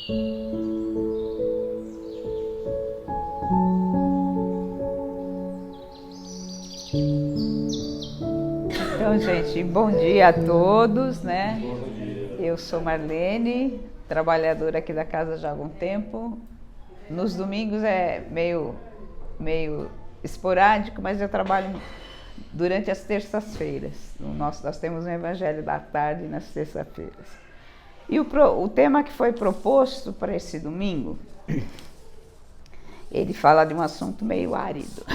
Então, gente, bom dia a todos, né? Eu sou Marlene, trabalhadora aqui da casa já há algum tempo. Nos domingos é meio esporádico, mas eu trabalho durante as terças-feiras. Nós temos um evangelho da tarde nas terças-feiras. E o tema que foi proposto para esse domingo, ele fala de um assunto meio árido.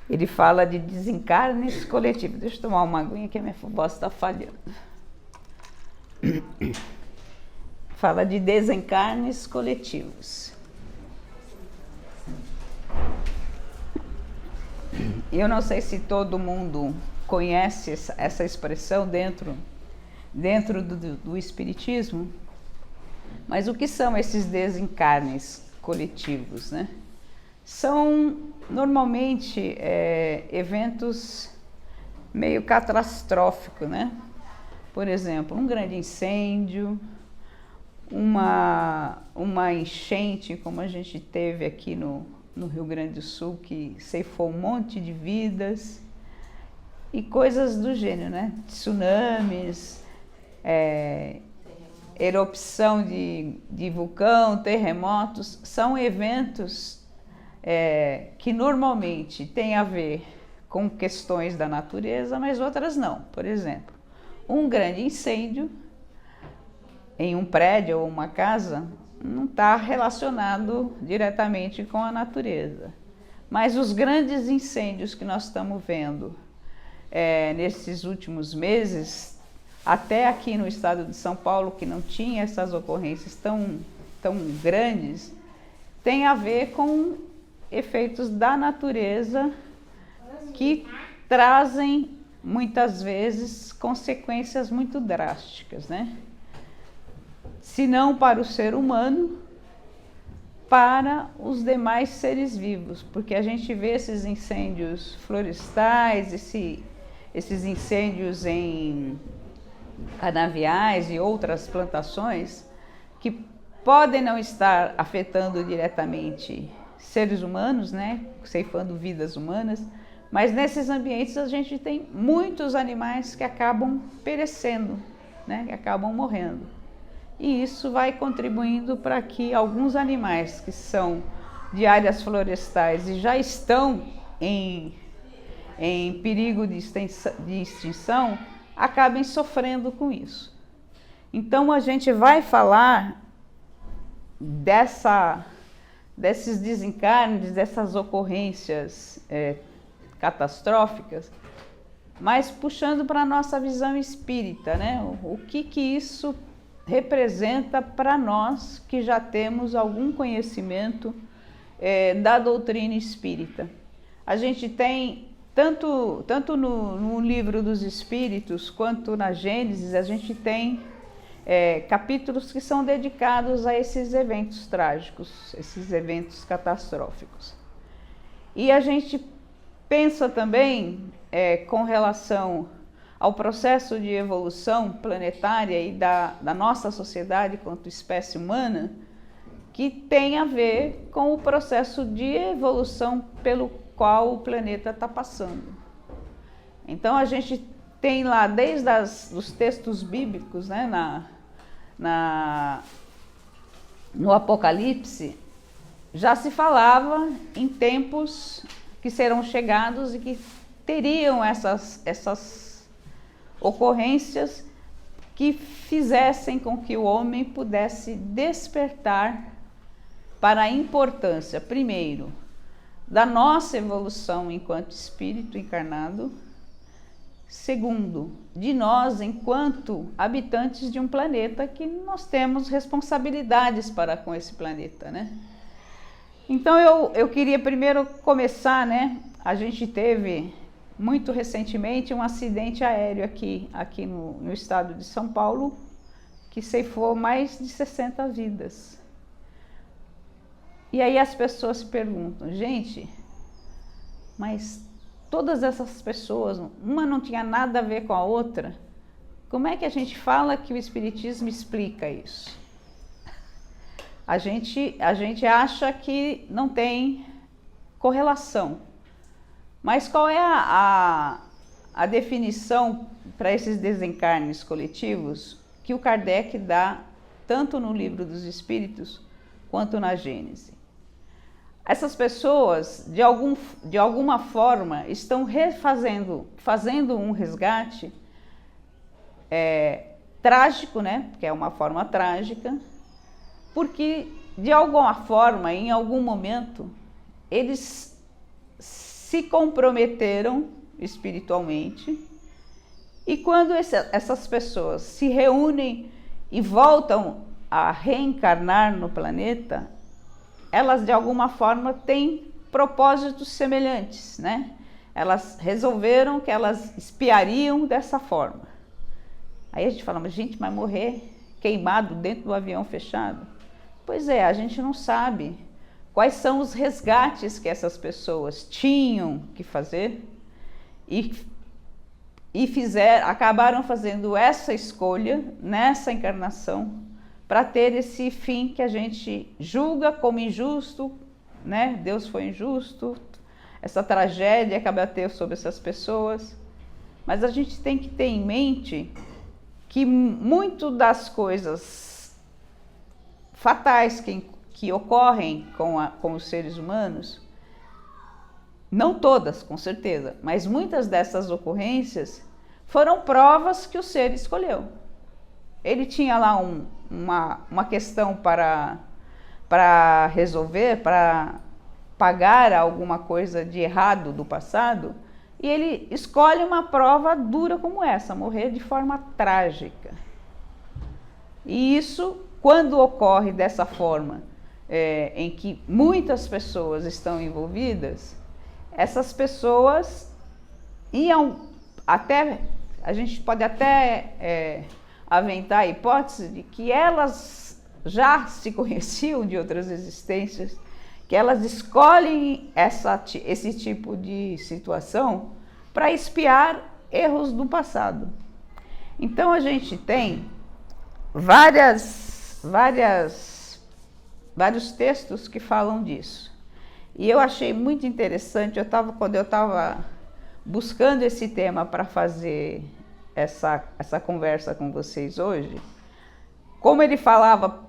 Ele fala de desencarnes coletivos. Deixa eu tomar uma aguinha que a minha voz está falhando. Fala de desencarnes coletivos. Eu não sei se todo mundo conhece essa expressão dentro do Espiritismo, mas o que são esses desencarnes coletivos, né? São normalmente eventos meio catastróficos, né? Por exemplo, um grande incêndio, uma enchente, como a gente teve aqui no Rio Grande do Sul, que ceifou um monte de vidas, e coisas do gênero, né? Tsunamis, erupção de vulcão, terremotos, são eventos que normalmente têm a ver com questões da natureza, mas outras não. Por exemplo, um grande incêndio em um prédio ou uma casa não está relacionado diretamente com a natureza. Mas os grandes incêndios que nós estamos vendo nesses últimos meses, até aqui no estado de São Paulo, que não tinha essas ocorrências tão grandes, tem a ver com efeitos da natureza que trazem, muitas vezes, consequências muito drásticas, né? Se não para o ser humano, para os demais seres vivos, porque a gente vê esses incêndios florestais, esses incêndios em canaviais e outras plantações, que podem não estar afetando diretamente seres humanos, né, ceifando vidas humanas, mas nesses ambientes a gente tem muitos animais que acabam perecendo, né, que acabam morrendo. E isso vai contribuindo para que alguns animais que são de áreas florestais e já estão em perigo de extinção, acabem sofrendo com isso. Então a gente vai falar desses desencarnes, dessas ocorrências catastróficas, mas puxando para a nossa visão espírita, né? O que isso representa para nós que já temos algum conhecimento da doutrina espírita. A gente tem, tanto no Livro dos Espíritos quanto na Gênesis, a gente tem capítulos que são dedicados a esses eventos trágicos, esses eventos catastróficos. E a gente pensa também com relação ao processo de evolução planetária e da nossa sociedade quanto espécie humana, que tem a ver com o processo de evolução pelo qual o planeta está passando. Então a gente tem lá, desde os textos bíblicos, né, no Apocalipse, já se falava em tempos que serão chegados e que teriam essas ocorrências que fizessem com que o homem pudesse despertar para a importância, primeiro, da nossa evolução enquanto espírito encarnado, segundo, de nós enquanto habitantes de um planeta que nós temos responsabilidades para com esse planeta, né? Então eu queria primeiro começar, né? A gente teve muito recentemente um acidente aéreo aqui no estado de São Paulo, que ceifou mais de 60 vidas. E aí as pessoas se perguntam, gente, mas todas essas pessoas, uma não tinha nada a ver com a outra, como é que a gente fala que o Espiritismo explica isso? a gente acha que não tem correlação. Mas qual é a definição para esses desencarnes coletivos que o Kardec dá tanto no Livro dos Espíritos quanto na Gênese? Essas pessoas, de alguma forma, estão fazendo um resgate trágico, né? Que é uma forma trágica, porque de alguma forma, em algum momento, eles se comprometeram espiritualmente, e quando essas pessoas se reúnem e voltam a reencarnar no planeta, elas de alguma forma têm propósitos semelhantes, né? Elas resolveram que elas espiariam dessa forma. Aí a gente fala, mas gente, vai morrer queimado dentro do avião fechado? Pois é, a gente não sabe quais são os resgates que essas pessoas tinham que fazer e acabaram fazendo essa escolha nessa encarnação para ter esse fim que a gente julga como injusto, né? Deus foi injusto, essa tragédia que abateu sobre essas pessoas. Mas a gente tem que ter em mente que muito das coisas fatais que ocorrem com os seres humanos, não todas, com certeza, mas muitas dessas ocorrências foram provas que o ser escolheu. Ele tinha lá uma questão para resolver, para pagar alguma coisa de errado do passado, e ele escolhe uma prova dura como essa, morrer de forma trágica. E isso, quando ocorre dessa forma, em que muitas pessoas estão envolvidas, essas pessoas iam até, a gente pode até aventar a hipótese de que elas já se conheciam de outras existências, que elas escolhem esse tipo de situação para expiar erros do passado. Então a gente tem vários textos que falam disso. E eu achei muito interessante, quando eu estava buscando esse tema para fazer essa conversa com vocês hoje, como ele falava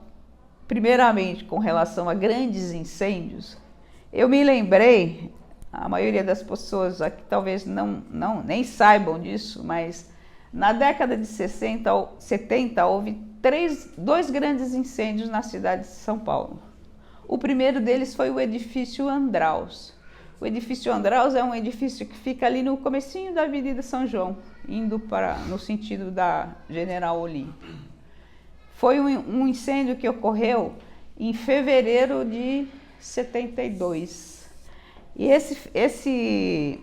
primeiramente com relação a grandes incêndios, eu me lembrei, a maioria das pessoas aqui talvez nem saibam disso, mas na década de 60 ou 70 houve dois grandes incêndios na cidade de São Paulo. O primeiro deles foi o edifício Andraus. O edifício Andraus é um edifício que fica ali no comecinho da Avenida São João, indo no sentido da General Olímpio. Foi um incêndio que ocorreu em fevereiro de 72. E esse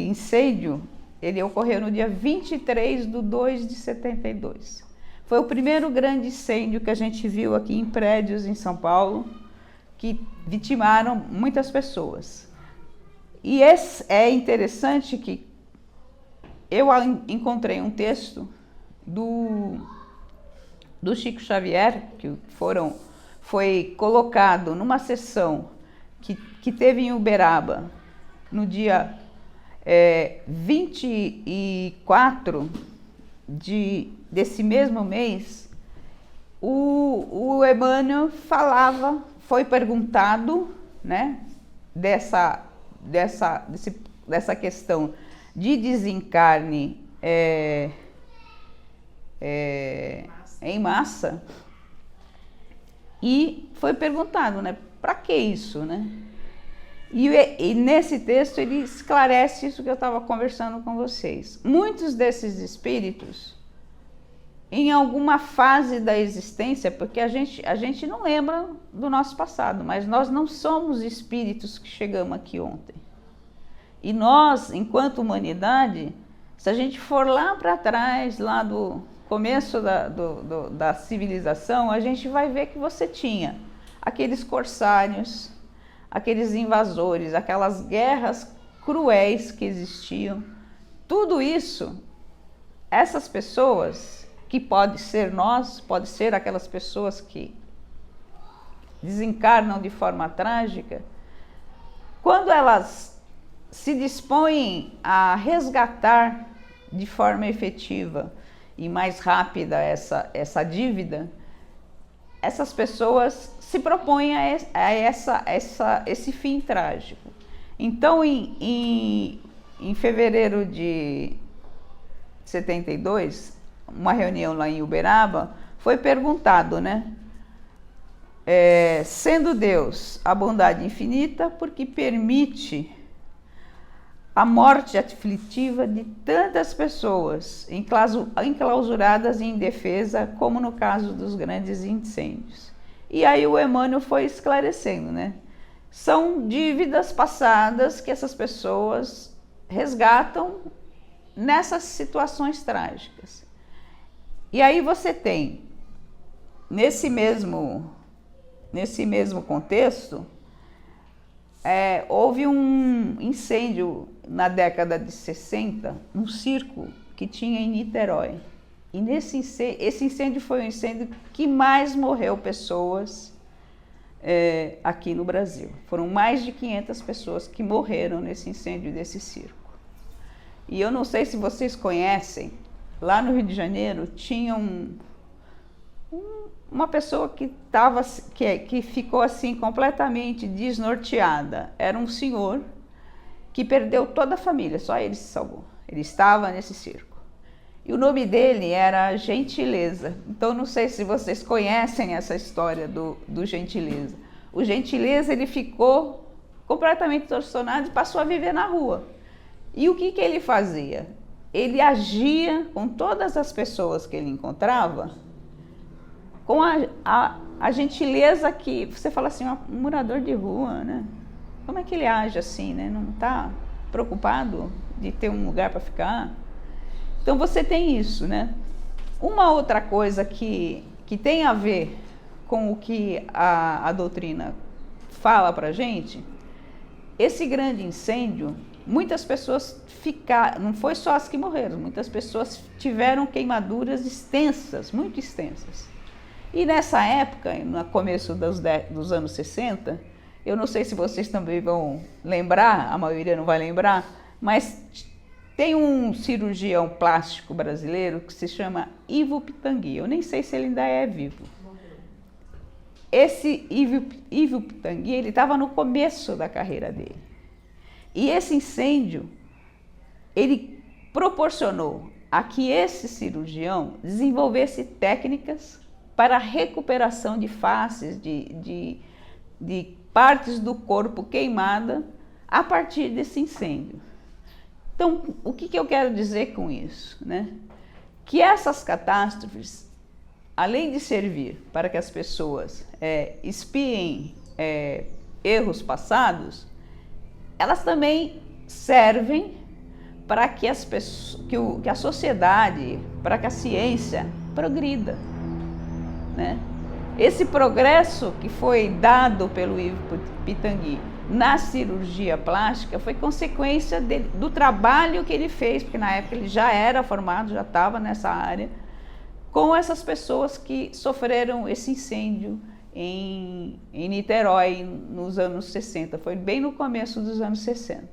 incêndio, ele ocorreu no dia 23/2 de 72. Foi o primeiro grande incêndio que a gente viu aqui em prédios em São Paulo, que vitimaram muitas pessoas. E é interessante que eu encontrei um texto do Chico Xavier, que foi colocado numa sessão que teve em Uberaba no dia 24 desse mesmo mês. O Emmanuel foi perguntado, né, dessa questão de desencarne em massa, e foi perguntado, né, para que isso, né? E nesse texto ele esclarece isso que eu estava conversando com vocês. Muitos desses espíritos, em alguma fase da existência, porque a gente não lembra do nosso passado, mas nós não somos espíritos que chegamos aqui ontem. E nós, enquanto humanidade, se a gente for lá para trás, lá do começo da civilização, a gente vai ver que você tinha aqueles corsários, aqueles invasores, aquelas guerras cruéis que existiam. Tudo isso, essas pessoas, que pode ser nós, pode ser aquelas pessoas que desencarnam de forma trágica, quando elas se dispõem a resgatar de forma efetiva e mais rápida essa dívida, essas pessoas se propõem a esse fim trágico. Então, em fevereiro de 72, uma reunião lá em Uberaba, foi perguntado, né? Sendo Deus a bondade infinita, porque permite a morte aflitiva de tantas pessoas enclausuradas e indefesa, como no caso dos grandes incêndios. E aí o Emmanuel foi esclarecendo, né? São dívidas passadas que essas pessoas resgatam nessas situações trágicas. E aí você tem, nesse mesmo contexto, houve um incêndio na década de 60, um circo que tinha em Niterói. E esse incêndio foi o incêndio que mais morreu pessoas aqui no Brasil. Foram mais de 500 pessoas que morreram nesse incêndio desse circo. E eu não sei se vocês conhecem, lá no Rio de Janeiro tinha uma pessoa que ficou assim completamente desnorteada. Era um senhor que perdeu toda a família, só ele se salvou. Ele estava nesse circo. E o nome dele era Gentileza. Então não sei se vocês conhecem essa história do Gentileza. O Gentileza, ele ficou completamente transtornado e passou a viver na rua. E o que ele fazia? Ele agia com todas as pessoas que ele encontrava com a gentileza que você fala assim, um morador de rua, né? Como é que ele age assim, né? Não está preocupado de ter um lugar para ficar? Então você tem isso, né? Uma outra coisa que tem a ver com o que a doutrina fala para a gente, esse grande incêndio, muitas pessoas ficaram, não foi só as que morreram, muitas pessoas tiveram queimaduras extensas, muito extensas. E nessa época, no começo dos anos 60, eu não sei se vocês também vão lembrar, a maioria não vai lembrar, mas tem um cirurgião plástico brasileiro que se chama Ivo Pitangui. Eu nem sei se ele ainda é vivo. Esse Ivo Pitangui, ele estava no começo da carreira dele. E esse incêndio, ele proporcionou a que esse cirurgião desenvolvesse técnicas para a recuperação de faces, de partes do corpo queimada a partir desse incêndio. Então, o que eu quero dizer com isso, né? Que essas catástrofes, além de servir para que as pessoas expiem erros passados, elas também servem para que a sociedade, para que a ciência progrida, né? Esse progresso que foi dado pelo Ivo Pitangui na cirurgia plástica foi consequência do trabalho que ele fez, porque na época ele já era formado, já estava nessa área, com essas pessoas que sofreram esse incêndio em Niterói nos anos 60, foi bem no começo dos anos 60.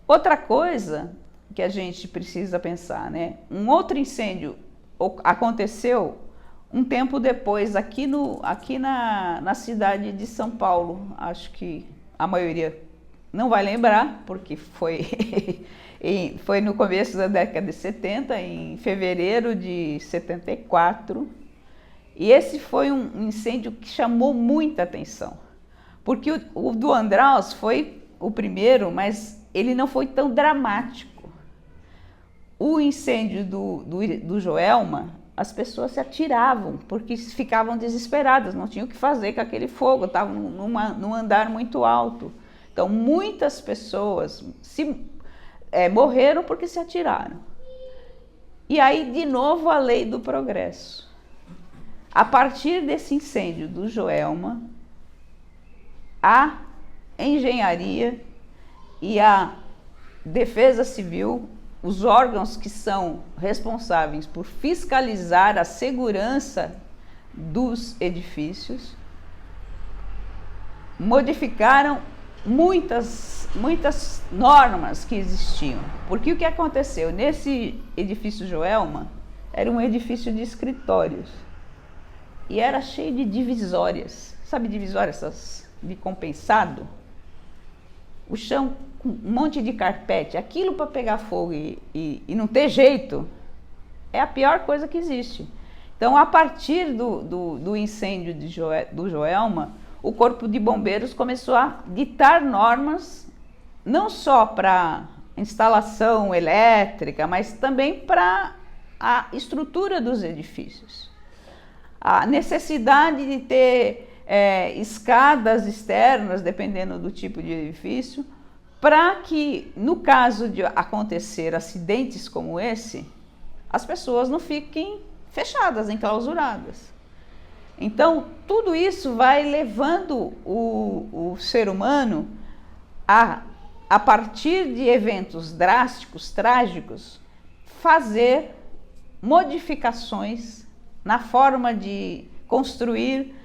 Outra coisa que a gente precisa pensar, né? Um outro incêndio aconteceu um tempo depois, aqui na cidade de São Paulo. Acho que a maioria não vai lembrar, porque foi no começo da década de 70, em fevereiro de 74. E esse foi um incêndio que chamou muita atenção, porque o do Andraus foi o primeiro, mas ele não foi tão dramático. O incêndio do Joelma, as pessoas se atiravam, porque ficavam desesperadas, não tinham o que fazer com aquele fogo, estavam num andar muito alto. Então, muitas pessoas morreram porque se atiraram. E aí, de novo, a lei do progresso. A partir desse incêndio do Joelma, a engenharia e a defesa civil, os órgãos que são responsáveis por fiscalizar a segurança dos edifícios, modificaram muitas normas que existiam. Porque o que aconteceu? Nesse edifício Joelma, era um edifício de escritórios. E era cheio de divisórias. Sabe divisórias essas de compensado? O chão com um monte de carpete. Aquilo para pegar fogo e não ter jeito, é a pior coisa que existe. Então, a partir do incêndio do Joelma, o Corpo de Bombeiros começou a ditar normas, não só para instalação elétrica, mas também para a estrutura dos edifícios. A necessidade de ter escadas externas, dependendo do tipo de edifício, para que, no caso de acontecer acidentes como esse, as pessoas não fiquem fechadas, enclausuradas. Então, tudo isso vai levando o ser humano a partir de eventos drásticos, trágicos, fazer modificações na forma de construir,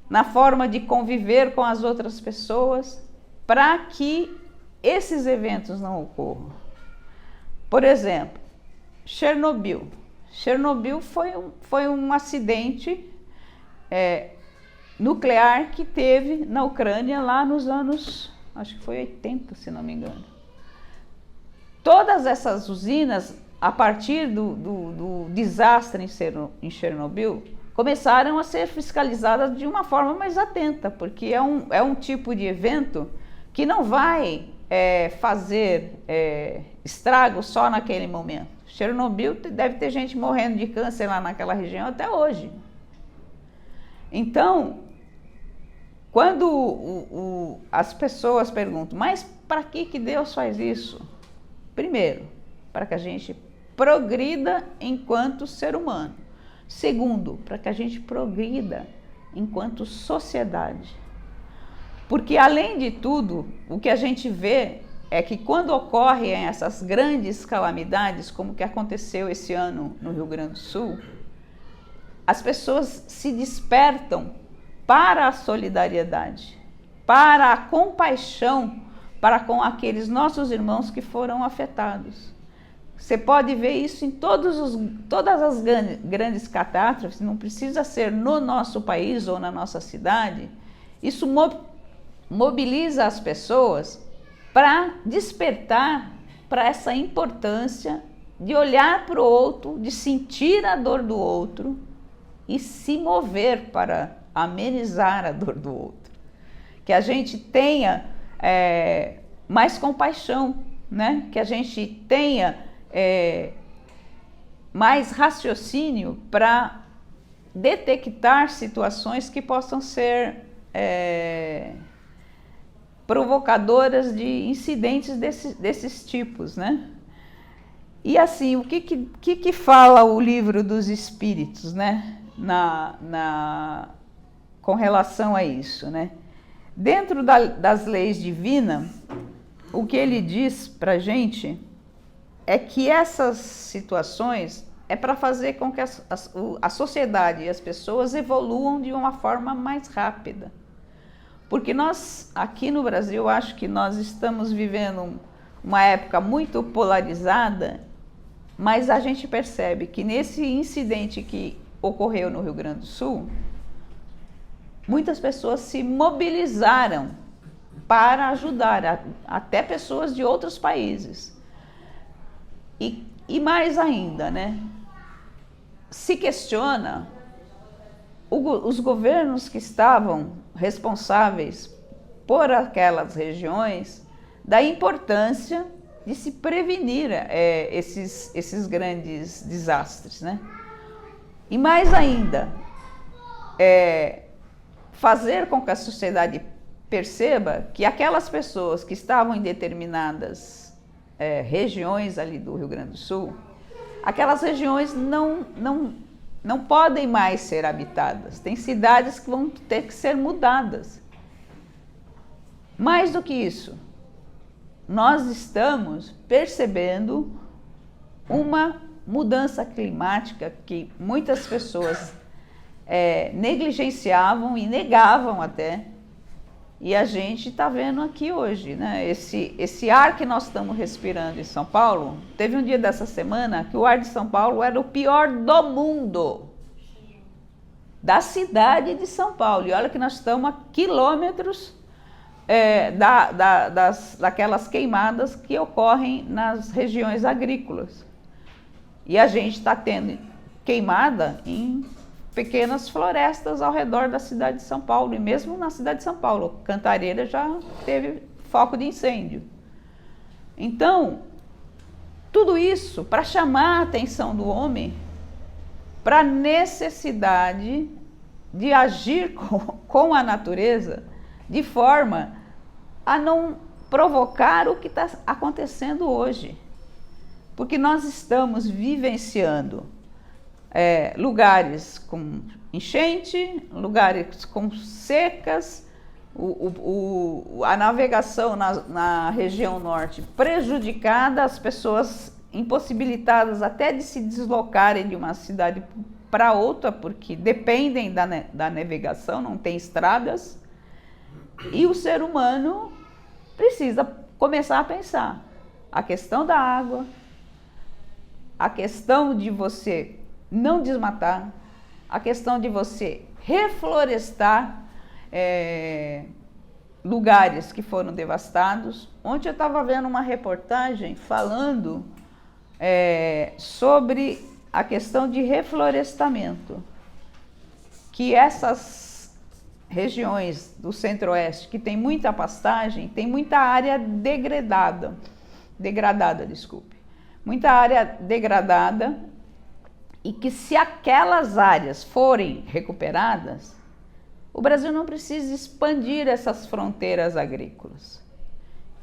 na forma de conviver com as outras pessoas, para que esses eventos não ocorram. Por exemplo, Chernobyl. Chernobyl foi um acidente nuclear que teve na Ucrânia lá nos anos, acho que foi 80, se não me engano. Todas essas usinas, a partir do desastre em Chernobyl, começaram a ser fiscalizadas de uma forma mais atenta, porque é um tipo de evento que não vai fazer estrago só naquele momento. Chernobyl deve ter gente morrendo de câncer lá naquela região até hoje. Então, quando as pessoas perguntam, mas para que Deus faz isso? Primeiro, para que a gente progrida enquanto ser humano. Segundo, para que a gente progrida enquanto sociedade. Porque, além de tudo, o que a gente vê é que quando ocorrem essas grandes calamidades, como que aconteceu esse ano no Rio Grande do Sul, as pessoas se despertam para a solidariedade, para a compaixão para com aqueles nossos irmãos que foram afetados. Você pode ver isso em todas as grandes catástrofes, não precisa ser no nosso país ou na nossa cidade. Isso mobiliza as pessoas para despertar para essa importância de olhar para o outro, de sentir a dor do outro e se mover para amenizar a dor do outro. Que a gente tenha mais compaixão, né? Que a gente tenha mais raciocínio para detectar situações que possam ser provocadoras de incidentes desses tipos, né? E assim, o que fala o Livro dos Espíritos, né? Com relação a isso, né? Dentro das leis divinas, o que ele diz para a gente é que essas situações é para fazer com que a sociedade e as pessoas evoluam de uma forma mais rápida. Porque nós, aqui no Brasil, acho que nós estamos vivendo uma época muito polarizada, mas a gente percebe que nesse incidente que ocorreu no Rio Grande do Sul, muitas pessoas se mobilizaram para ajudar, até pessoas de outros países. E mais ainda, né? Se questiona os governos que estavam responsáveis por aquelas regiões da importância de se prevenir esses grandes desastres, né? E mais ainda, fazer com que a sociedade perceba que aquelas pessoas que estavam em determinadas regiões ali do Rio Grande do Sul, aquelas regiões não podem mais ser habitadas. Tem cidades que vão ter que ser mudadas. Mais do que isso, nós estamos percebendo uma mudança climática que muitas pessoas negligenciavam e negavam até, E a gente está vendo aqui hoje, né? Esse ar que nós estamos respirando em São Paulo, teve um dia dessa semana que o ar de São Paulo era o pior do mundo, da cidade de São Paulo. E olha que nós estamos a quilômetros daquelas queimadas que ocorrem nas regiões agrícolas. E a gente está tendo queimada em pequenas florestas ao redor da cidade de São Paulo, e mesmo na cidade de São Paulo, Cantareira já teve foco de incêndio. Então, tudo isso para chamar a atenção do homem para a necessidade de agir com a natureza de forma a não provocar o que está acontecendo hoje. Porque nós estamos vivenciando lugares com enchente, lugares com secas, a navegação na região norte prejudicada, as pessoas impossibilitadas até de se deslocarem de uma cidade para outra, porque dependem da navegação, não tem estradas, e o ser humano precisa começar a pensar a questão da água, a questão de você não desmatar, a questão de você reflorestar lugares que foram devastados. Ontem eu estava vendo uma reportagem falando sobre a questão de reflorestamento, que essas regiões do centro-oeste que tem muita pastagem, tem muita área degradada, muita área degradada, e que se aquelas áreas forem recuperadas, o Brasil não precisa expandir essas fronteiras agrícolas.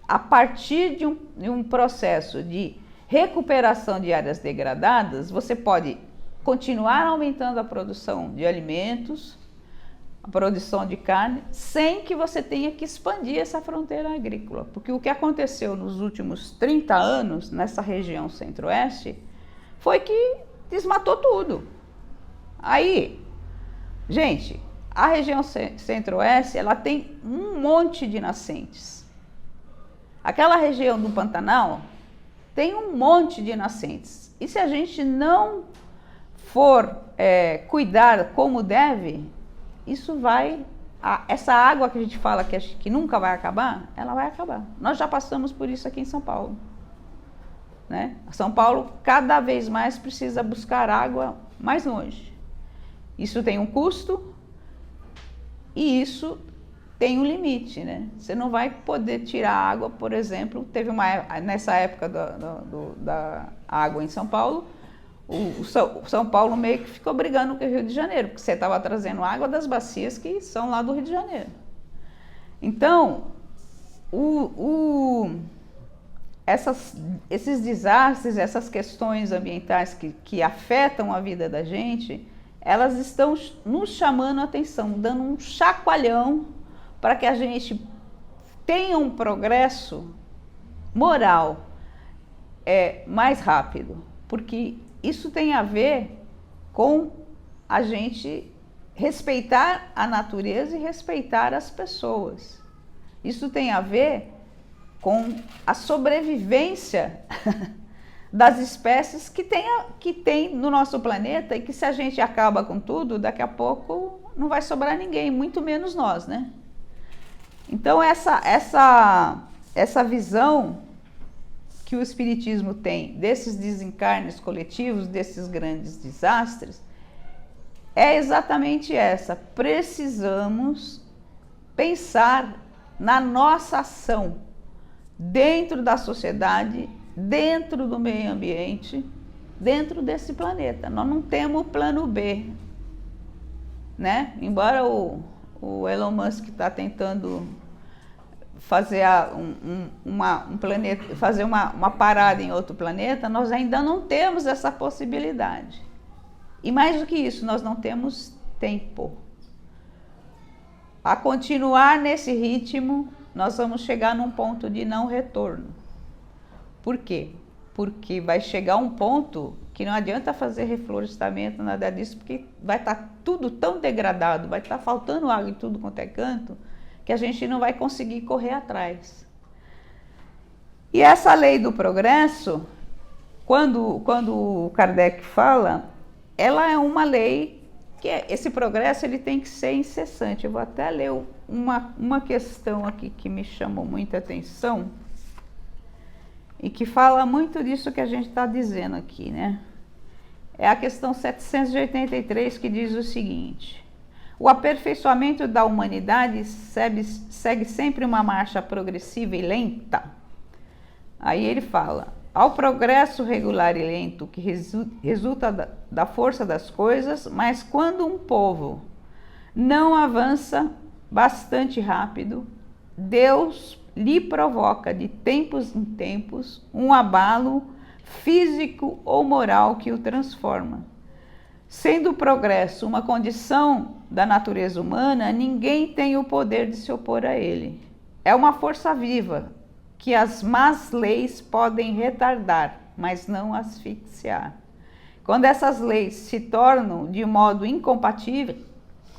A partir de um processo de recuperação de áreas degradadas, você pode continuar aumentando a produção de alimentos, a produção de carne, sem que você tenha que expandir essa fronteira agrícola. Porque o que aconteceu nos últimos 30 anos nessa região centro-oeste foi que desmatou tudo. Aí, gente, a região centro-oeste, ela tem um monte de nascentes. Aquela região do Pantanal tem um monte de nascentes. E se a gente não for cuidar como deve, isso vai... essa água que a gente fala que nunca vai acabar, ela vai acabar. Nós já passamos por isso aqui em São Paulo. Né? São Paulo cada vez mais precisa buscar água mais longe. Isso tem um custo e isso tem um limite, né? Você não vai poder tirar água, por exemplo, nessa época da água em São Paulo, o São Paulo meio que ficou brigando com o Rio de Janeiro, porque você estava trazendo água das bacias que são lá do Rio de Janeiro. Então, esses desastres, essas questões ambientais que afetam a vida da gente, elas estão nos chamando a atenção, dando um chacoalhão para que a gente tenha um progresso moral mais rápido. Porque isso tem a ver com a gente respeitar a natureza e respeitar as pessoas. Isso tem a ver com a sobrevivência das espécies que tem no nosso planeta, e que se a gente acaba com tudo, daqui a pouco não vai sobrar ninguém, muito menos nós, né? Então essa visão que o Espiritismo tem desses desencarnes coletivos, desses grandes desastres, é exatamente essa. Precisamos pensar na nossa ação dentro da sociedade, dentro do meio ambiente, dentro desse planeta. Nós não temos plano B, né? Embora o Elon Musk está tentando fazer fazer uma parada em outro planeta, nós ainda não temos essa possibilidade. E mais do que isso, nós não temos tempo. A continuar nesse ritmo, nós vamos chegar num ponto de não retorno. Por quê? Porque vai chegar um ponto que não adianta fazer reflorestamento, nada disso, porque vai estar tudo tão degradado, vai estar faltando água em tudo quanto é canto, que a gente não vai conseguir correr atrás. E essa lei do progresso, quando o Kardec fala, ela é uma lei que esse progresso ele tem que ser incessante. Eu vou até ler uma questão aqui que me chamou muita atenção e que fala muito disso que a gente está dizendo aqui, né? É a questão 783 que diz o seguinte: o aperfeiçoamento da humanidade segue sempre uma marcha progressiva e lenta. Aí ele fala: ao progresso regular e lento que resulta da força das coisas, mas quando um povo não avança bastante rápido, Deus lhe provoca de tempos em tempos um abalo físico ou moral que o transforma. Sendo o progresso uma condição da natureza humana, ninguém tem o poder de se opor a ele. É uma força viva que as más leis podem retardar, mas não asfixiar. Quando essas leis se tornam de modo incompatível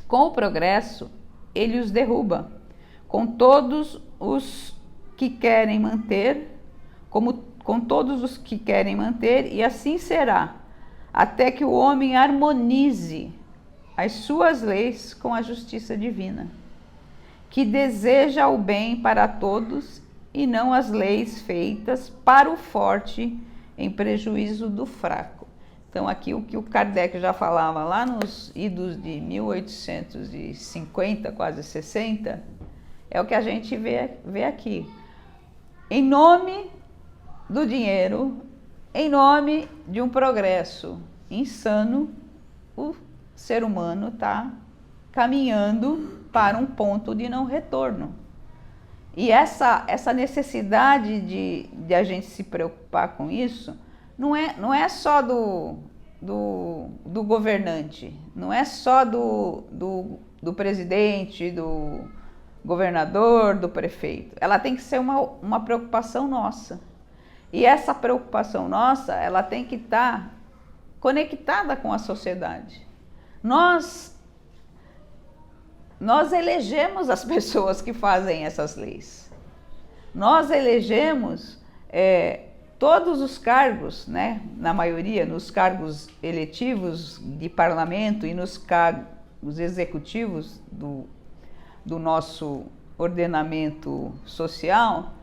com o progresso, ele os derruba, com todos os que querem manter, com todos os que querem manter, e assim será, até que o homem harmonize as suas leis com a justiça divina, que deseja o bem para todos e não as leis feitas para o forte em prejuízo do fraco. Então aqui o que o Kardec já falava lá nos idos de 1850, quase 60, é o que a gente vê aqui. Em nome do dinheiro, em nome de um progresso insano, o ser humano está caminhando para um ponto de não retorno. E essa necessidade de a gente se preocupar com isso não é só do governante, não é só do presidente, do governador, do prefeito. Ela tem que ser uma preocupação nossa. E essa preocupação nossa, ela tem que estar conectada com a sociedade. Nós elegemos as pessoas que fazem essas leis. Nós elegemos todos os cargos, né? Na maioria, nos cargos eletivos de parlamento e nos cargos executivos do nosso ordenamento social,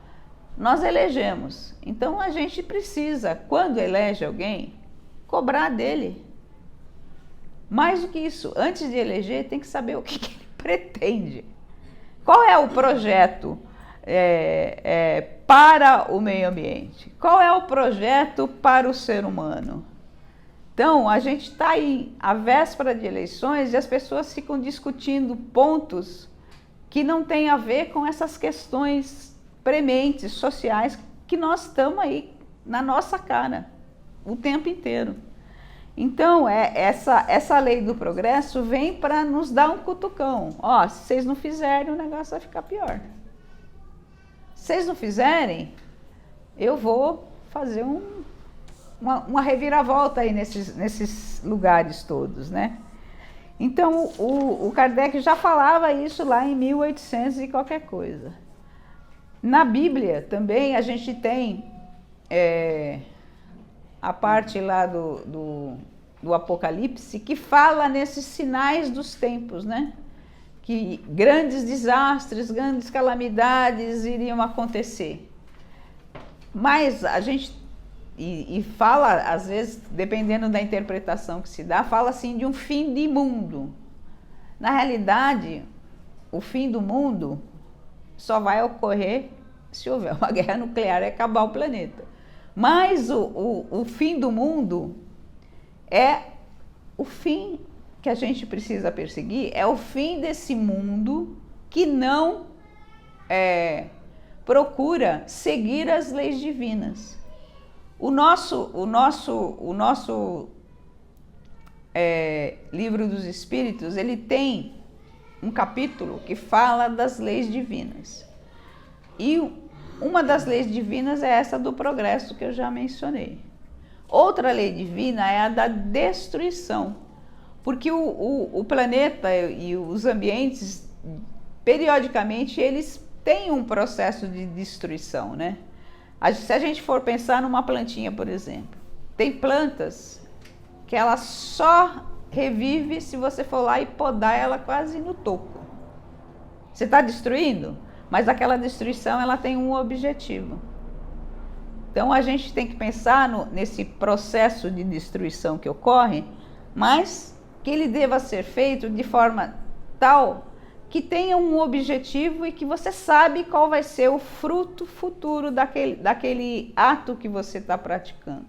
nós elegemos. Então a gente precisa, quando elege alguém, cobrar dele. Mais do que isso, antes de eleger, tem que saber o que ele pretende. Qual é o projeto para o meio ambiente? Qual é o projeto para o ser humano? Então, a gente está aí, à véspera de eleições, e as pessoas ficam discutindo pontos que não têm a ver com essas questões prementes, sociais, que nós estamos aí na nossa cara o tempo inteiro. Então, essa lei do progresso vem para nos dar um cutucão. Ó, se vocês não fizerem, o negócio vai ficar pior. Se vocês não fizerem, eu vou fazer uma reviravolta aí nesses lugares todos, né? Então, o Kardec já falava isso lá em 1800 e qualquer coisa. Na Bíblia também a gente tem a parte lá do Apocalipse que fala nesses sinais dos tempos, né? Que grandes desastres, grandes calamidades iriam acontecer. Mas a gente e fala, às vezes, dependendo da interpretação que se dá, fala assim de um fim de mundo. Na realidade, o fim do mundo só vai ocorrer se houver uma guerra nuclear e acabar o planeta. Mas o fim do mundo é o fim que a gente precisa perseguir, é o fim desse mundo que não procura seguir as leis divinas. O nosso Livro dos Espíritos, ele tem um capítulo que fala das leis divinas. E uma das leis divinas é essa do progresso que eu já mencionei. Outra lei divina é a da destruição, porque o planeta e os ambientes periodicamente eles têm um processo de destruição, né? Se a gente for pensar numa plantinha, por exemplo, tem plantas que ela só revive se você for lá e podar ela quase no topo. Você está destruindo, mas aquela destruição ela tem um objetivo. Então a gente tem que pensar nesse processo de destruição que ocorre, mas que ele deva ser feito de forma tal que tenha um objetivo e que você sabe qual vai ser o fruto futuro daquele ato que você está praticando.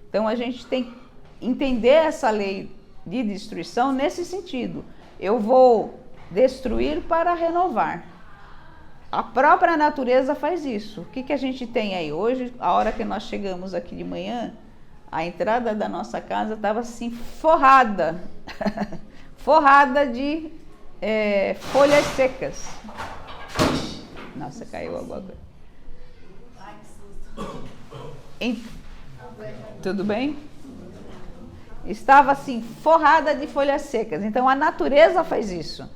Então a gente tem que entender essa lei de destruição nesse sentido. Eu vou destruir para renovar. A própria natureza faz isso. O que a gente tem aí? Hoje, a hora que nós chegamos aqui de manhã, a entrada da nossa casa estava assim forrada, forrada de folhas secas. Nossa, caiu alguma coisa. Ai, que susto. Tudo bem? Estava assim forrada de folhas secas. Então a natureza faz isso.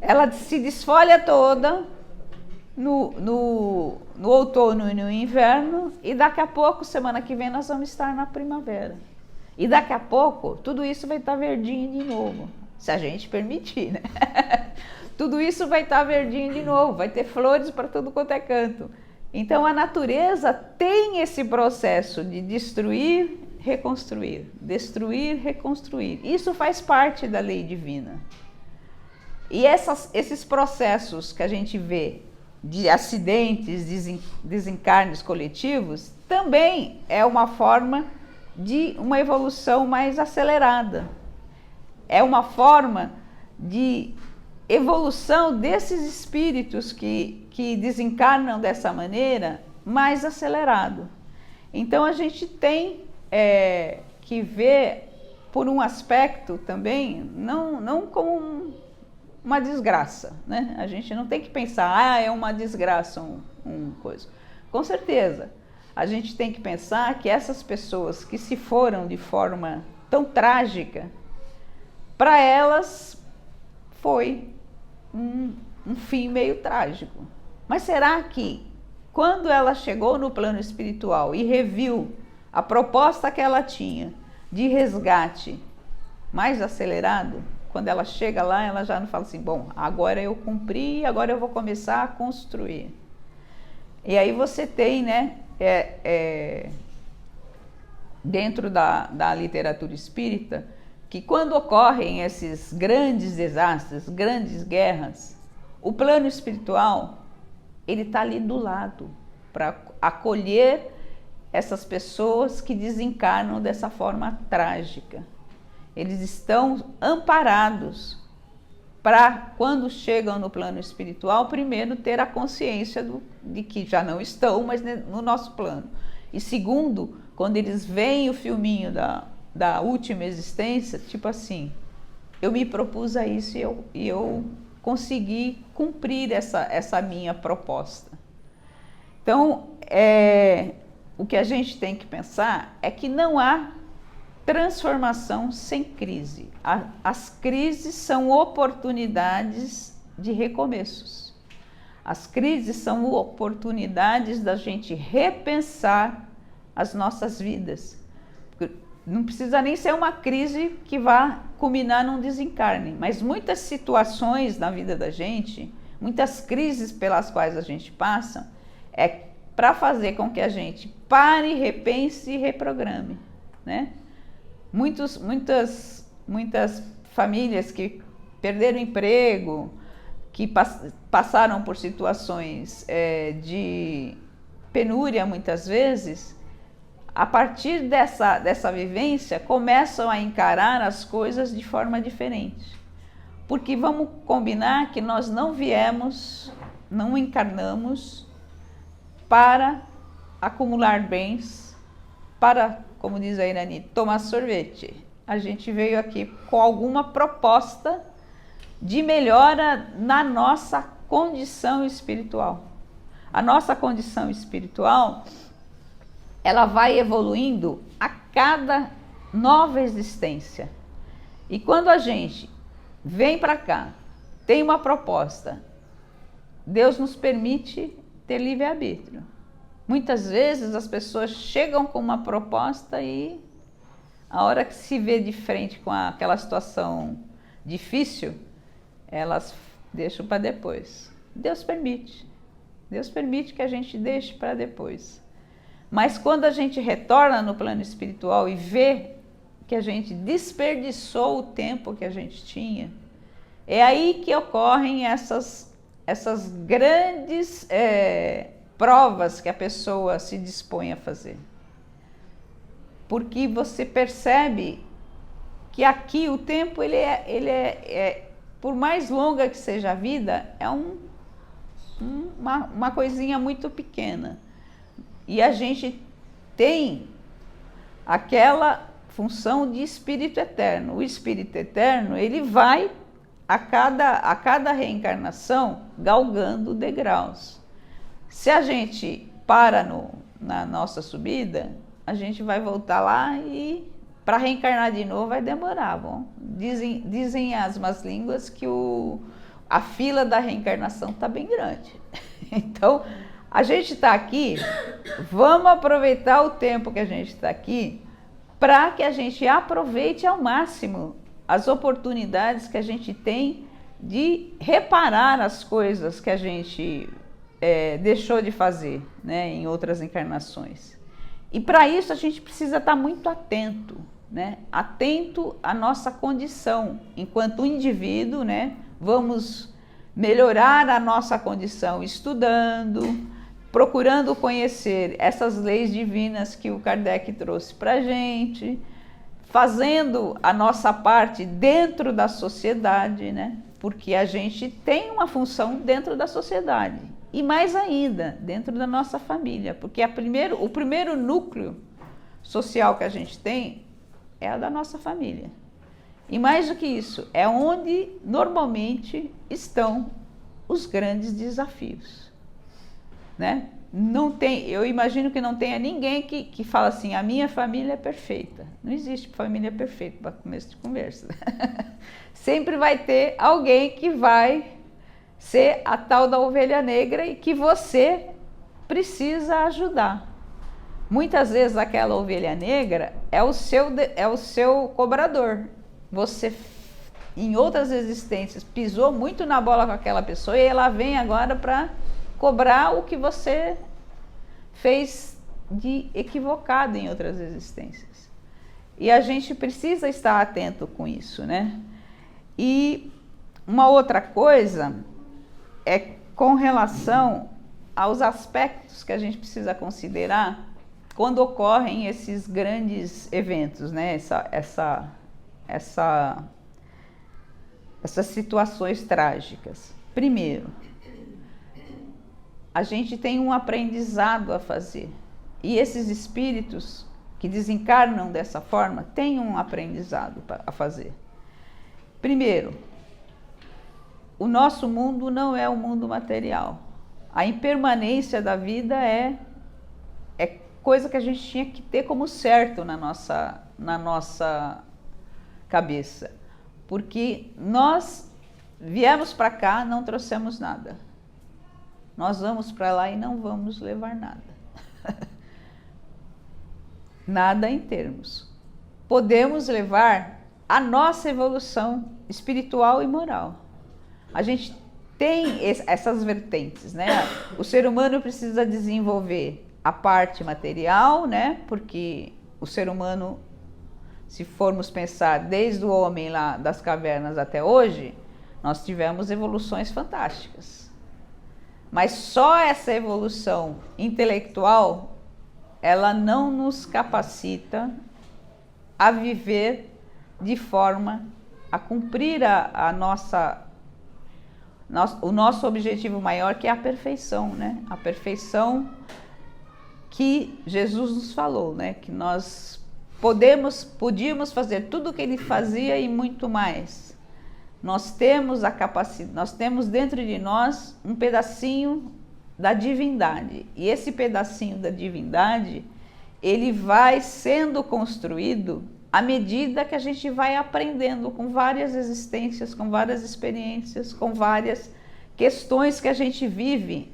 Ela se desfolha toda no outono e no inverno, e daqui a pouco, semana que vem, nós vamos estar na primavera. E daqui a pouco, tudo isso vai estar verdinho de novo, se a gente permitir, né? Tudo isso vai estar verdinho de novo, vai ter flores para tudo quanto é canto. Então a natureza tem esse processo de destruir, reconstruir, destruir, reconstruir. Isso faz parte da lei divina. E esses processos que a gente vê de acidentes, desencarnes coletivos, também é uma forma de uma evolução mais acelerada. É uma forma de evolução desses espíritos que desencarnam dessa maneira mais acelerado. Então a gente tem que ver por um aspecto também, não como uma desgraça, né? A gente não tem que pensar, é uma desgraça coisa. Com certeza, a gente tem que pensar que essas pessoas que se foram de forma tão trágica, para elas foi um fim meio trágico. Mas será que quando ela chegou no plano espiritual e reviu a proposta que ela tinha de resgate mais acelerado, quando ela chega lá, ela já não fala assim, bom, agora eu cumpri, agora eu vou começar a construir. E aí você tem, né, dentro da literatura espírita, que quando ocorrem esses grandes desastres, grandes guerras, o plano espiritual, ele está ali do lado, para acolher essas pessoas que desencarnam dessa forma trágica. Eles estão amparados para, quando chegam no plano espiritual, primeiro ter a consciência de que já não estão, mas no nosso plano. E segundo, quando eles veem o filminho da última existência, tipo assim, eu me propus a isso e eu consegui cumprir essa minha proposta. Então, o que a gente tem que pensar é que não há transformação sem crise. As crises são oportunidades de recomeços. As crises são oportunidades da gente repensar as nossas vidas. Não precisa nem ser uma crise que vá culminar num desencarne, mas muitas situações na vida da gente, muitas crises pelas quais a gente passa, é para fazer com que a gente pare, repense e reprograme, né? Muitas famílias que perderam emprego, que passaram por situações de penúria muitas vezes, a partir dessa vivência começam a encarar as coisas de forma diferente. Porque vamos combinar que nós não encarnamos para acumular bens, para, como diz a Irani, tomar sorvete. A gente veio aqui com alguma proposta de melhora na nossa condição espiritual. A nossa condição espiritual, ela vai evoluindo a cada nova existência. E quando a gente vem para cá, tem uma proposta Deus nos permite ter livre-arbítrio. Muitas vezes as pessoas chegam com uma proposta e a hora que se vê de frente com aquela situação difícil, elas deixam para depois. Deus permite. Deus permite que a gente deixe para depois. Mas quando a gente retorna no plano espiritual e vê que a gente desperdiçou o tempo que a gente tinha, é aí que ocorrem essas grandes provas que a pessoa se dispõe a fazer. Porque você percebe que aqui o tempo, ele é por mais longa que seja a vida, é uma coisinha muito pequena. E a gente tem aquela função de espírito eterno. O espírito eterno, ele vai a cada reencarnação galgando degraus. Se a gente para na nossa subida, a gente vai voltar lá e para reencarnar de novo vai demorar. Bom, dizem as más línguas que a fila da reencarnação está bem grande. Então, a gente está aqui, vamos aproveitar o tempo que a gente está aqui para que a gente aproveite ao máximo as oportunidades que a gente tem de reparar as coisas que a gente deixou de fazer, né, em outras encarnações. E para isso a gente precisa estar muito atento, né, atento à nossa condição enquanto indivíduo, né, vamos melhorar a nossa condição estudando, procurando conhecer essas leis divinas que o Kardec trouxe para a gente, fazendo a nossa parte dentro da sociedade, né? Porque a gente tem uma função dentro da sociedade. E mais ainda, dentro da nossa família. Porque o primeiro núcleo social que a gente tem é a da nossa família. E mais do que isso, é onde normalmente estão os grandes desafios, né? Não tem, eu imagino que não tenha ninguém que fala assim, a minha família é perfeita. Não existe família perfeita para começo de conversa. Sempre vai ter alguém que vai ser a tal da ovelha negra e que você precisa ajudar. Muitas vezes aquela ovelha negra é o seu cobrador. Você, em outras existências, pisou muito na bola com aquela pessoa e ela vem agora para cobrar o que você fez de equivocado em outras existências. E a gente precisa estar atento com isso, né? E uma outra coisa é com relação aos aspectos que a gente precisa considerar quando ocorrem esses grandes eventos, né? Essas situações trágicas. Primeiro, a gente tem um aprendizado a fazer. E esses espíritos que desencarnam dessa forma têm um aprendizado a fazer. Primeiro, o nosso mundo não é um mundo material. A impermanência da vida é coisa que a gente tinha que ter como certo na nossa cabeça. Porque nós viemos para cá, não trouxemos nada. Nós vamos para lá e não vamos levar nada. Nada em termos. Podemos levar a nossa evolução espiritual e moral. A gente tem essas vertentes, né? O ser humano precisa desenvolver a parte material, né? Porque o ser humano, se formos pensar desde o homem lá das cavernas até hoje, nós tivemos evoluções fantásticas. Mas só essa evolução intelectual, ela não nos capacita a viver de forma a cumprir o nosso objetivo maior, que é a perfeição, né? A perfeição que Jesus nos falou, né? Que nós podíamos fazer tudo o que ele fazia e muito mais. Nós temos a capacidade, nós temos dentro de nós um pedacinho da divindade. E esse pedacinho da divindade, ele vai sendo construído à medida que a gente vai aprendendo com várias existências, com várias experiências, com várias questões que a gente vive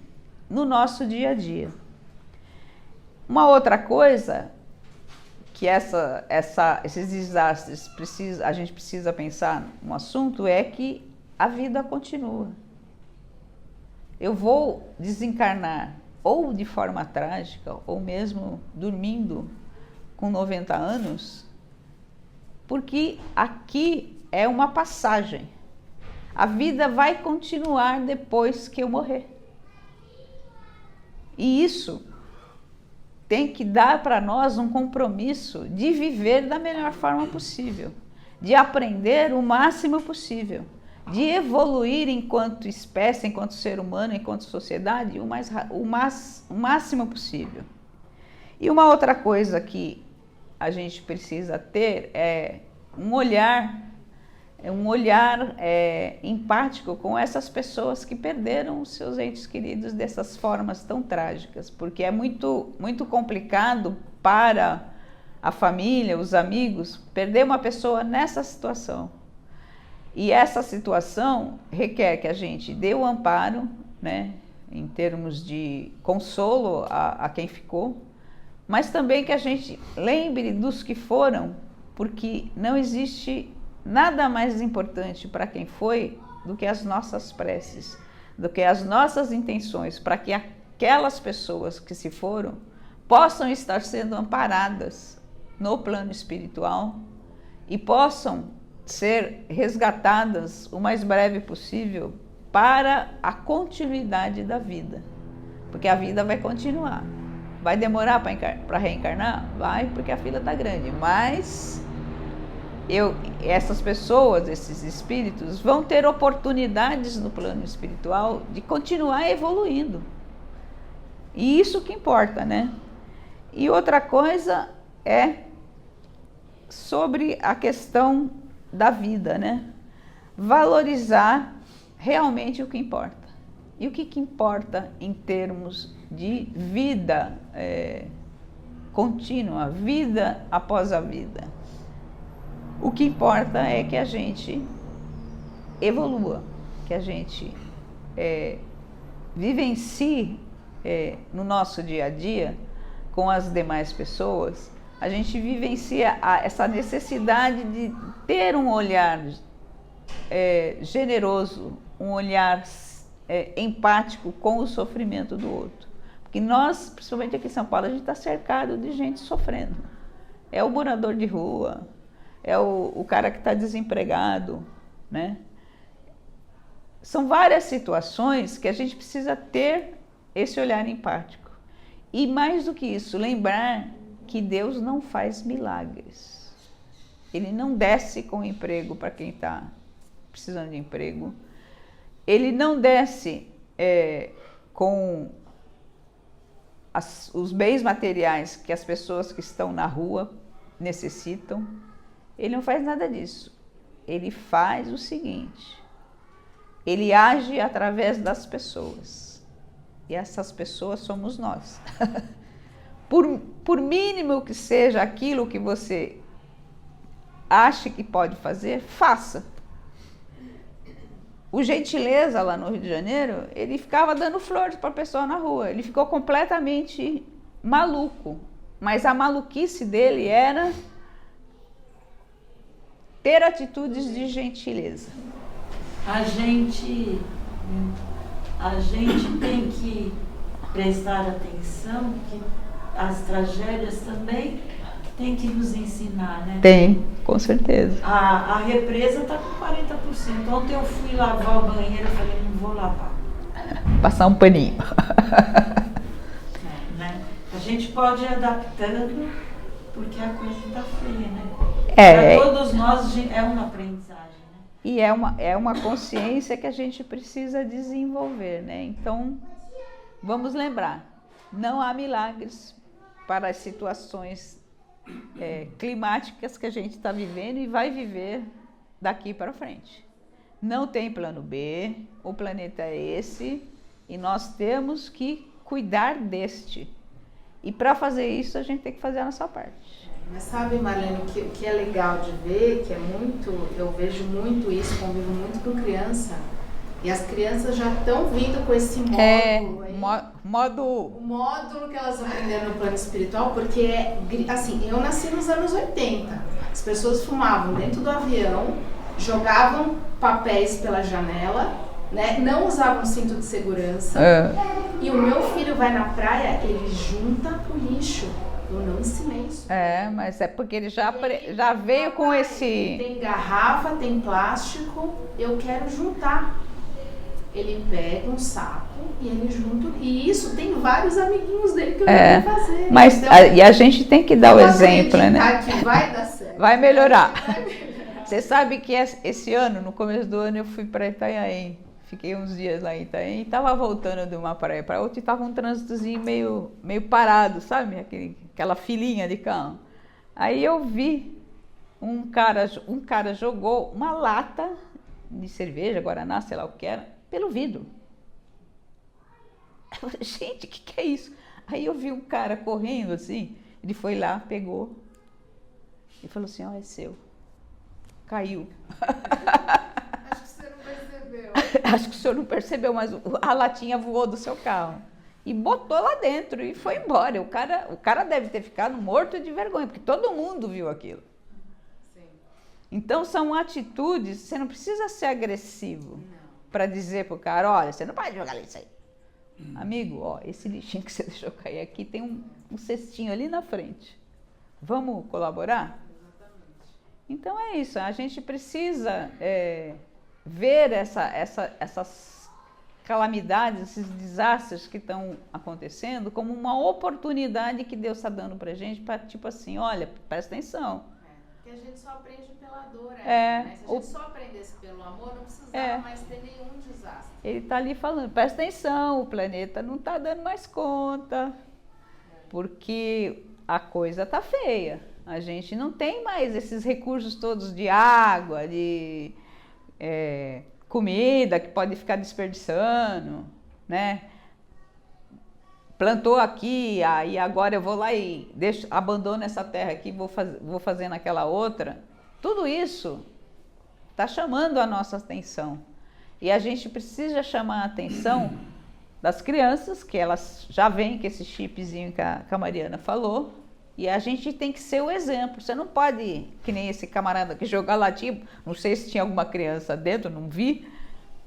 no nosso dia a dia. Uma outra coisa que esses desastres a gente precisa pensar no assunto é que a vida continua. Eu vou desencarnar ou de forma trágica, ou mesmo dormindo com 90 anos, porque aqui é uma passagem. A vida vai continuar depois que eu morrer. E isso tem que dar para nós um compromisso de viver da melhor forma possível, de aprender o máximo possível, de evoluir enquanto espécie, enquanto ser humano, enquanto sociedade, o máximo possível. E uma outra coisa que a gente precisa ter é um olhar empático com essas pessoas que perderam os seus entes queridos dessas formas tão trágicas, porque é muito, muito complicado para a família, os amigos, perder uma pessoa nessa situação. E essa situação requer que a gente dê o amparo, né, em termos de consolo a quem ficou, mas também que a gente lembre dos que foram, porque não existe nada mais importante para quem foi do que as nossas preces, do que as nossas intenções, para que aquelas pessoas que se foram possam estar sendo amparadas no plano espiritual e possam ser resgatadas o mais breve possível para a continuidade da vida, porque a vida vai continuar. Vai demorar para reencarnar? Vai, porque a fila está grande, mas essas pessoas, esses espíritos, vão ter oportunidades no plano espiritual de continuar evoluindo. E isso que importa, né? E outra coisa é sobre a questão da vida, né? Valorizar realmente o que importa. E o que importa em termos de vida contínua, vida após a vida? O que importa é que a gente evolua, que a gente vivencie no nosso dia a dia com as demais pessoas, a gente vivencia essa necessidade de ter um olhar generoso, um olhar empático com o sofrimento do outro. Porque nós, principalmente aqui em São Paulo, a gente está cercado de gente sofrendo. É o morador de rua, é o cara que está desempregado, né? São várias situações que a gente precisa ter esse olhar empático. E mais do que isso, lembrar que Deus não faz milagres. Ele não desce com emprego para quem está precisando de emprego. Ele não desce com os bens materiais que as pessoas que estão na rua necessitam. Ele não faz nada disso. Ele faz o seguinte: ele age através das pessoas. E essas pessoas somos nós. Por mínimo que seja aquilo que você acha que pode fazer, faça. O Gentileza, lá no Rio de Janeiro, ele ficava dando flores para a pessoa na rua. Ele ficou completamente maluco. Mas a maluquice dele era ter atitudes de gentileza. A gente tem que prestar atenção que as tragédias também têm que nos ensinar, né? Tem, com certeza. A represa está com 40%. Ontem eu fui lavar o banheiro e falei, não vou lavar. Passar um paninho. Né? A gente pode ir adaptando, porque a coisa está feia, né? Para todos nós é uma aprendizagem. Né? E é uma consciência que a gente precisa desenvolver, né? Então, vamos lembrar, não há milagres para as situações climáticas que a gente está vivendo e vai viver daqui para frente. Não tem plano B, o planeta é esse e nós temos que cuidar deste. E para fazer isso a gente tem que fazer a nossa parte. Mas sabe, Marlene, o que é legal de ver, que é muito, eu vejo muito isso, convivo muito com criança, E as crianças já estão vindo com esse módulo aí. O módulo que elas aprenderam no plano espiritual, porque assim, eu nasci nos anos 80. As pessoas fumavam dentro do avião, jogavam papéis pela janela, né? Não usavam cinto de segurança. E o meu filho vai na praia, ele junta o lixo. Eu não ensinei isso. Mas é porque ele já veio com esse... Tem garrafa, tem plástico, eu quero juntar. Ele pega um saco e ele junta. E isso tem vários amiguinhos dele que eu quero fazer. Mas então, e a gente tem que dar o exemplo, né? Que vai dar certo. Vai melhorar. Você sabe que esse ano, no começo do ano, eu fui para Itanhaém. Fiquei uns dias lá em Itanhaém e estava voltando de uma praia para outra e estava um trânsitozinho meio parado, sabe? Aquela filinha de carro. Aí eu vi um cara jogou uma lata de cerveja, Guaraná, sei lá o que era, pelo vidro. Eu falei, gente, o que é isso? Aí eu vi um cara correndo assim, ele foi lá, pegou e falou assim, ó, é seu. Caiu. Acho que você não percebeu. Acho que o senhor não percebeu, mas a latinha voou do seu carro. E botou lá dentro e foi embora. O cara deve ter ficado morto de vergonha, porque todo mundo viu aquilo. Sim. Então são atitudes, você não precisa ser agressivo para dizer pro cara, olha, você não pode jogar isso aí. Amigo, ó, esse lixinho que você deixou cair aqui, tem um cestinho ali na frente. Vamos colaborar? Então é isso, a gente precisa ver essas calamidades, esses desastres que estão acontecendo como uma oportunidade que Deus está dando para a gente, para tipo assim, olha, presta atenção. Porque a gente só aprende pela dor, né? Se a gente só aprendesse pelo amor, não precisava mais ter nenhum desastre. Ele está ali falando, presta atenção, o planeta não está dando mais conta, porque a coisa está feia. A gente não tem mais esses recursos todos de água, de comida que pode ficar desperdiçando, né? Plantou aqui, aí agora eu vou lá e abandono essa terra aqui, vou fazer naquela outra. Tudo isso está chamando a nossa atenção. E a gente precisa chamar a atenção das crianças, que elas já vêm com esse chipzinho que a Mariana falou, e a gente tem que ser o exemplo. Você não pode, que nem esse camarada que jogar latinha, não sei se tinha alguma criança dentro, não vi,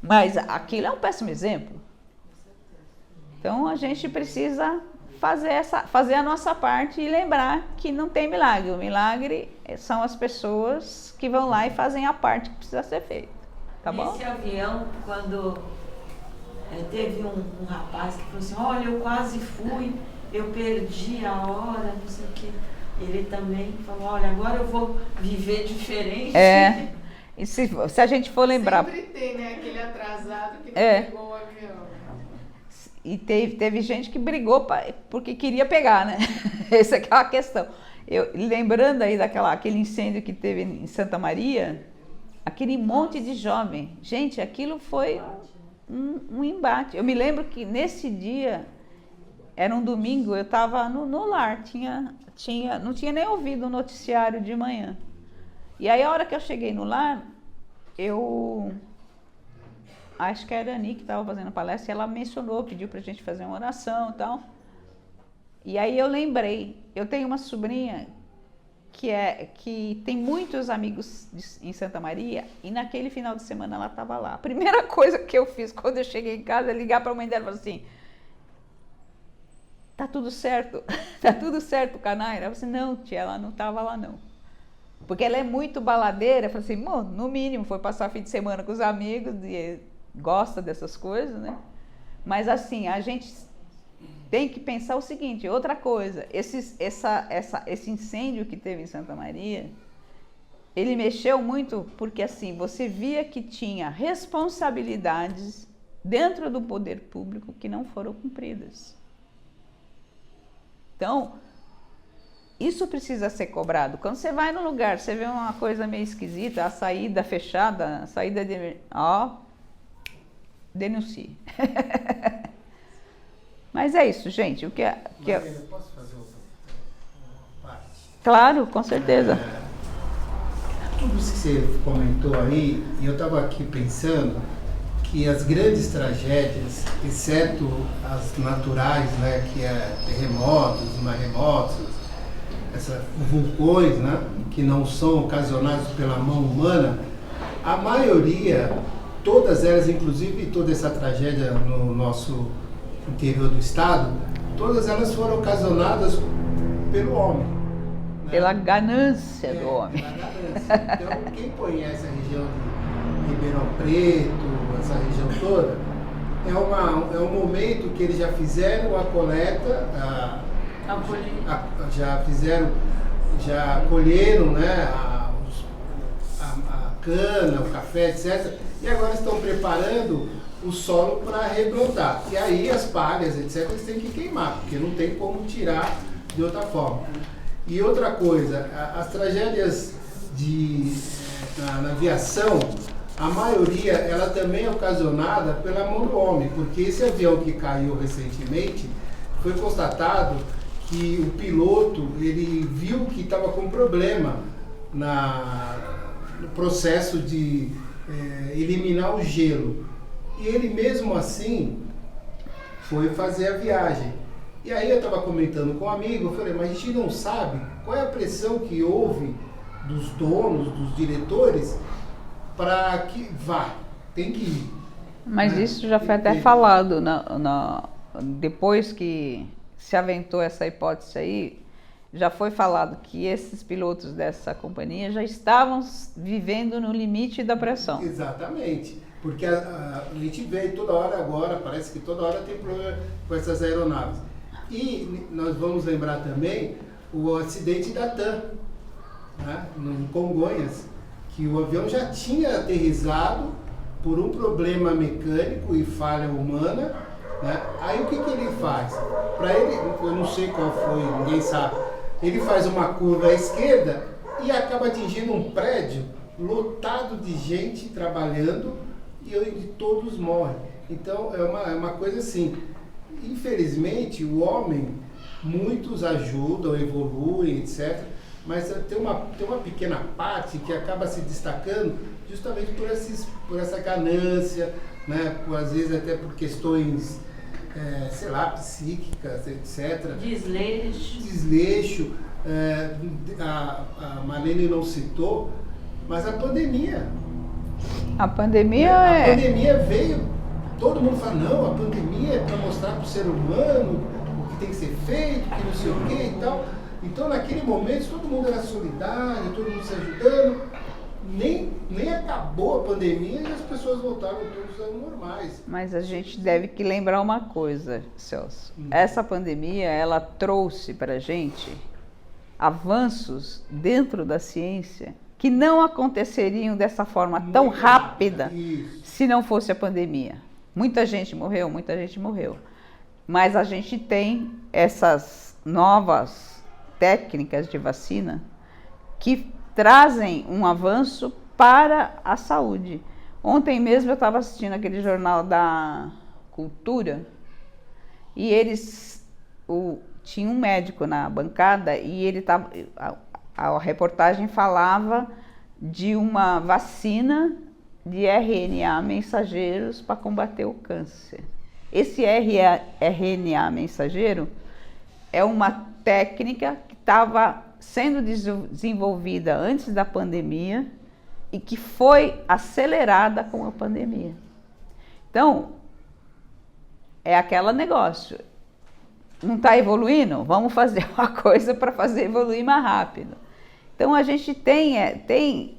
mas aquilo é um péssimo exemplo. Então a gente precisa fazer a nossa parte e lembrar que não tem milagre. O milagre são as pessoas que vão lá e fazem a parte que precisa ser feita. Tá bom? Nesse avião, quando teve um rapaz que falou assim, olha, eu quase fui, eu perdi a hora, não sei o quê. Ele também falou, olha, agora eu vou viver diferente. E se a gente for lembrar... Sempre tem, né, aquele atrasado que pegou o avião. E teve gente que brigou porque queria pegar, né? Essa é a questão. Lembrando aí aquele incêndio que teve em Santa Maria, aquele monte de jovem. Gente, aquilo foi um embate. Eu me lembro que nesse dia, era um domingo, eu estava no lar, não tinha nem ouvido o noticiário de manhã. E aí a hora que eu cheguei no lar, acho que era a Ani que estava fazendo palestra, e ela mencionou, pediu para a gente fazer uma oração e tal. E aí eu lembrei, eu tenho uma sobrinha que tem muitos amigos em Santa Maria, e naquele final de semana ela estava lá. A primeira coisa que eu fiz quando eu cheguei em casa é ligar para a mãe dela e falar assim, tá tudo certo? Tá tudo certo, Canaira? Ela falou assim, não, tia, ela não estava lá não. Porque ela é muito baladeira, eu falei assim, no mínimo, foi passar fim de semana com os amigos, e gosta dessas coisas, né? Mas assim, a gente tem que pensar o seguinte, outra coisa, esse incêndio que teve em Santa Maria, ele mexeu muito porque assim, você via que tinha responsabilidades dentro do poder público que não foram cumpridas. Então, isso precisa ser cobrado. Quando você vai no lugar, você vê uma coisa meio esquisita, a saída fechada, a saída de... denuncie. Mas é isso, gente. Mariana, posso fazer uma parte? Claro, com certeza. Tudo isso que você comentou aí, e eu estava aqui pensando que que as grandes tragédias, exceto as naturais, né, que é terremotos, maremotos, vulcões, né, que não são ocasionados pela mão humana, a maioria, todas elas, inclusive toda essa tragédia no nosso interior do estado, todas elas foram ocasionadas pelo homem. Né? Pela ganância do homem. Pela ganância. Então, quem conhece a região de Ribeirão Preto, essa região toda, é um momento que eles já fizeram a coleta, já colheram, né, a cana, o café, etc. E agora estão preparando o solo para replantar. E aí as palhas, etc., eles têm que queimar, porque não tem como tirar de outra forma. E outra coisa, as tragédias na aviação, a maioria, ela também é ocasionada pela mão do homem, porque esse avião que caiu recentemente, foi constatado que o piloto, ele viu que estava com problema no processo de eliminar o gelo. E ele mesmo assim foi fazer a viagem. E aí eu estava comentando com um amigo, eu falei, mas a gente não sabe qual é a pressão que houve dos donos, dos diretores, para que tem que ir. Mas né? isso já foi até falado, depois que se aventou essa hipótese aí, já foi falado que esses pilotos dessa companhia já estavam vivendo no limite da pressão. Exatamente, porque a gente vê toda hora agora, parece que toda hora tem problema com essas aeronaves. E nós vamos lembrar também o acidente da TAM, né, em Congonhas, que o avião já tinha aterrissado por um problema mecânico e falha humana, né? Aí o que ele faz? Para ele, eu não sei qual foi, ninguém sabe, ele faz uma curva à esquerda e acaba atingindo um prédio lotado de gente trabalhando e todos morrem. Então é uma coisa assim, infelizmente o homem, muitos ajudam, evoluem, etc., mas tem uma pequena parte que acaba se destacando justamente por essa ganância, né? Às vezes até por questões, sei lá, psíquicas, etc. Desleixo. A Marlene não citou, mas a pandemia. A pandemia A pandemia veio, todo mundo fala, não, a pandemia é para mostrar para o ser humano o que tem que ser feito, que não sei o quê e tal. Então, naquele momento, todo mundo era solidário, todo mundo se ajudando. Nem acabou a pandemia e as pessoas voltaram todos aos normais. Mas a gente deve que lembrar uma coisa, Celso. Essa pandemia, ela trouxe para a gente avanços dentro da ciência que não aconteceriam dessa forma tão rápida se não fosse a pandemia. Muita gente morreu. Mas a gente tem essas novas técnicas de vacina que trazem um avanço para a saúde. Ontem mesmo eu estava assistindo aquele jornal da Cultura e tinha um médico na bancada e a reportagem falava de uma vacina de RNA mensageiros para combater o câncer. Esse RNA mensageiro é uma técnica que estava sendo desenvolvida antes da pandemia e que foi acelerada com a pandemia. Então, é aquele negócio. Não está evoluindo? Vamos fazer uma coisa para fazer evoluir mais rápido. Então, a gente tem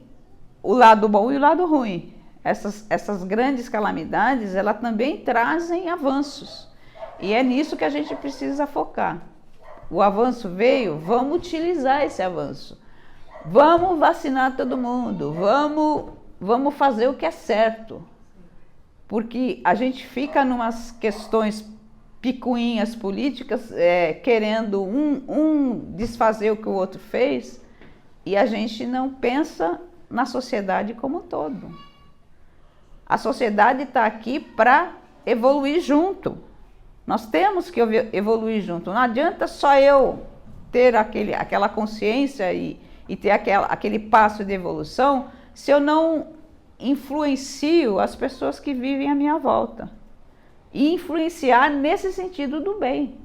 o lado bom e o lado ruim. Essas grandes calamidades, elas também trazem avanços. E é nisso que a gente precisa focar. O avanço veio, vamos utilizar esse avanço. Vamos vacinar todo mundo, vamos fazer o que é certo. Porque a gente fica numas questões picuinhas políticas, querendo um desfazer o que o outro fez, e a gente não pensa na sociedade como um todo. A sociedade está aqui para evoluir junto. Nós temos que evoluir junto. Não adianta só eu ter aquela consciência e ter aquele passo de evolução se eu não influencio as pessoas que vivem à minha volta. E influenciar nesse sentido do bem.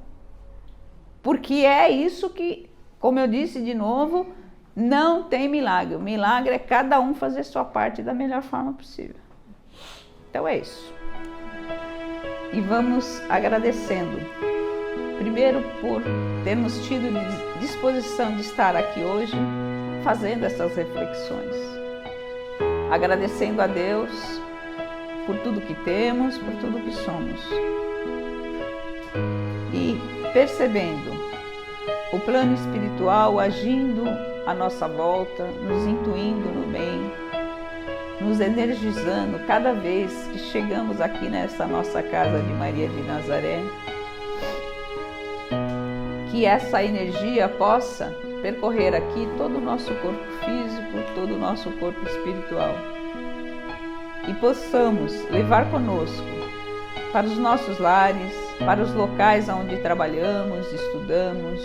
Porque é isso que, como eu disse de novo, não tem milagre. O milagre é cada um fazer sua parte da melhor forma possível. Então é isso. E vamos agradecendo. Primeiro por termos tido disposição de estar aqui hoje, fazendo essas reflexões. Agradecendo a Deus por tudo que temos, por tudo que somos. E percebendo o plano espiritual agindo à nossa volta, nos intuindo no bem, nos energizando cada vez que chegamos aqui nessa nossa casa de Maria de Nazaré, que essa energia possa percorrer aqui todo o nosso corpo físico, todo o nosso corpo espiritual, e possamos levar conosco para os nossos lares, para os locais onde trabalhamos, estudamos,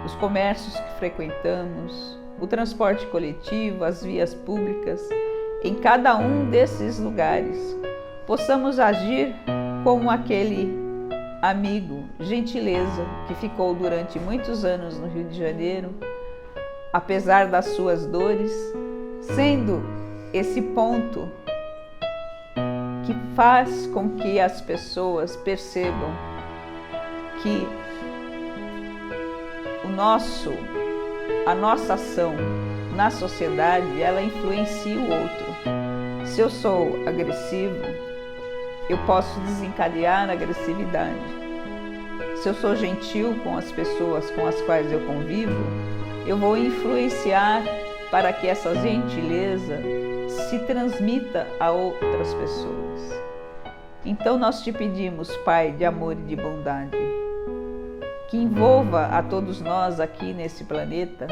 os comércios que frequentamos, o transporte coletivo, as vias públicas, em cada um desses lugares, possamos agir como aquele amigo, gentileza, que ficou durante muitos anos no Rio de Janeiro, apesar das suas dores, sendo esse ponto que faz com que as pessoas percebam que a nossa ação na sociedade, ela influencia o outro. Se eu sou agressivo, eu posso desencadear a agressividade. Se eu sou gentil com as pessoas com as quais eu convivo, eu vou influenciar para que essa gentileza se transmita a outras pessoas. Então nós te pedimos, Pai de amor e de bondade, que envolva a todos nós aqui nesse planeta,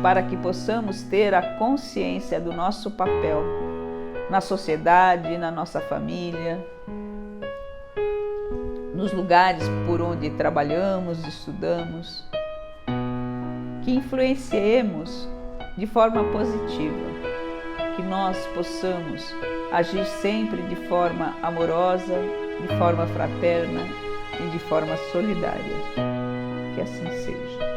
para que possamos ter a consciência do nosso papel na sociedade, na nossa família, nos lugares por onde trabalhamos, estudamos, que influenciemos de forma positiva, que nós possamos agir sempre de forma amorosa, de forma fraterna e de forma solidária. Que assim seja.